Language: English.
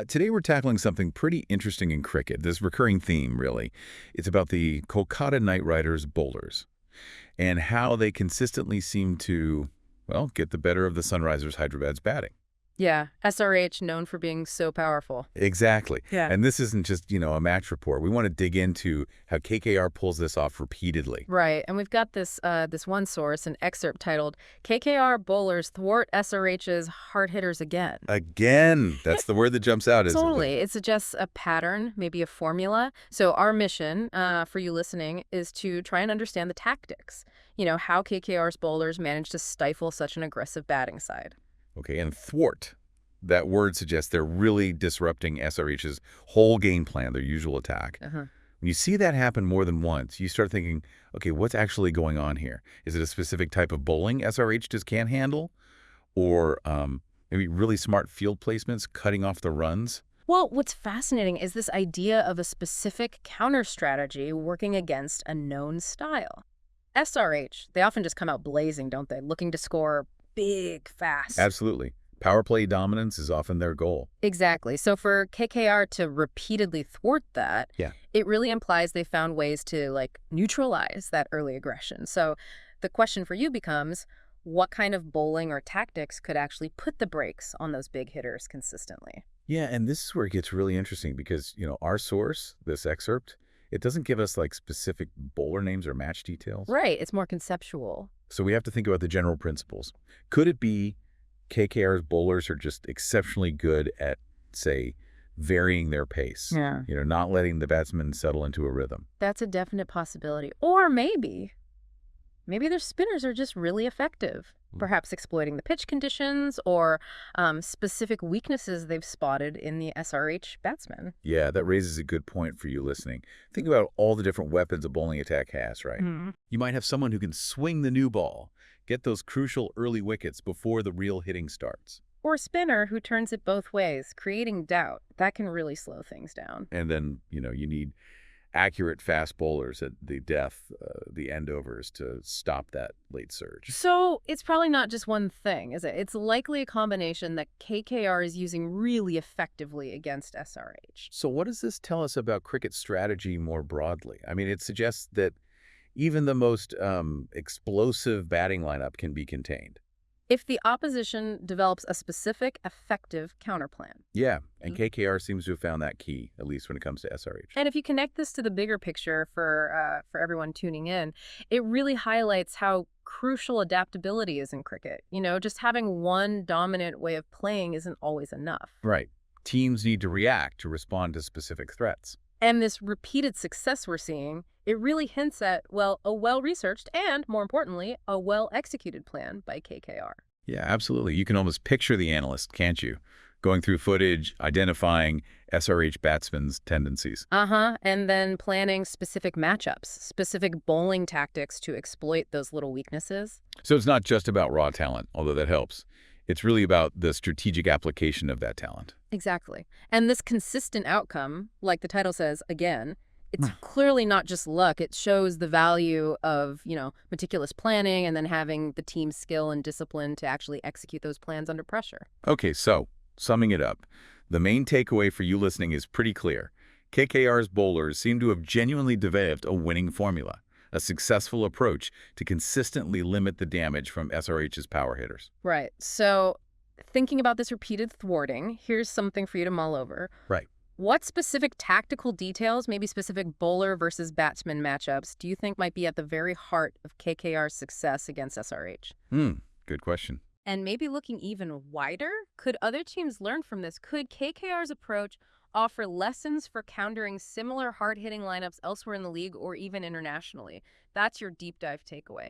Today we're tackling something pretty interesting in cricket, this recurring theme, really. It's about the Kolkata Knight Riders bowlers and how they consistently seem to, well, get the better of the Sunrisers Hyderabad's batting. Yeah, SRH known for being so powerful. Exactly. Yeah. And this isn't just, a match report. We want to dig into how KKR pulls this off repeatedly. Right, and we've got this one source, an excerpt titled "KKR Bowlers Thwart SRH's Hard Hitters Again." Again, that's the word that jumps out, isn't it? Totally, it suggests a pattern, maybe a formula. So our mission, for you listening, is to try and understand the tactics. How KKR's bowlers manage to stifle such an aggressive batting side. Okay, and thwart, that word suggests they're really disrupting SRH's whole game plan, their usual attack. Uh-huh. When you see that happen more than once, you start thinking, okay, what's actually going on here? Is it a specific type of bowling SRH just can't handle? Or maybe really smart field placements, cutting off the runs? Well, what's fascinating is this idea of a specific counter strategy working against a known style. SRH, they often just come out blazing, don't they? Looking to score big, fast. Absolutely. Power play dominance is often their goal. Exactly. So for KKR to repeatedly thwart that, Yeah. it really implies they found ways to neutralize that early aggression. So the question for you becomes, what kind of bowling or tactics could actually put the brakes on those big hitters consistently? Yeah, and this is where it gets really interesting because, our source, this excerpt, it doesn't give us specific bowler names or match details. Right. It's more conceptual. So we have to think about the general principles. Could it be KKR's bowlers are just exceptionally good at, say, varying their pace? Yeah. Not letting the batsman settle into a rhythm. That's a definite possibility. Or maybe their spinners are just really effective, perhaps exploiting the pitch conditions or specific weaknesses they've spotted in the SRH batsmen. Yeah, that raises a good point for you listening. Think about all the different weapons a bowling attack has, right? Mhm. You might have someone who can swing the new ball, get those crucial early wickets before the real hitting starts. Or a spinner who turns it both ways, creating doubt. That can really slow things down. And then, you need accurate fast bowlers at the death, the endovers to stop that late surge. So it's probably not just one thing, is it? It's likely a combination that KKR is using really effectively against SRH. So what does this tell us about cricket strategy more broadly? I mean, it suggests that even the most explosive batting lineup can be contained. If the opposition develops a specific, effective counterplan. Yeah, and KKR seems to have found that key, at least when it comes to SRH. And if you connect this to the bigger picture for everyone tuning in, it really highlights how crucial adaptability is in cricket. Just having one dominant way of playing isn't always enough. Right. Teams need to react to respond to specific threats. And this repeated success we're seeing, it really hints at, well, a well-researched and, more importantly, a well-executed plan by KKR. Yeah, absolutely. You can almost picture the analyst, can't you? Going through footage, identifying SRH batsmen's tendencies. And then planning specific matchups, specific bowling tactics to exploit those little weaknesses. So it's not just about raw talent, although that helps. It's really about the strategic application of that talent. Exactly. And this consistent outcome, like the title says, again, it's clearly not just luck. It shows the value of, meticulous planning and then having the team's skill and discipline to actually execute those plans under pressure. Okay, so summing it up, the main takeaway for you listening is pretty clear. KKR's bowlers seem to have genuinely developed a winning formula, a successful approach to consistently limit the damage from SRH's power hitters. Right. So thinking about this repeated thwarting, here's something for you to mull over. Right. What specific tactical details, maybe specific bowler versus batsman matchups, do you think might be at the very heart of KKR's success against SRH? Good question. And maybe looking even wider, could other teams learn from this? Could KKR's approach offer lessons for countering similar hard-hitting lineups elsewhere in the league or even internationally? That's your deep dive takeaway.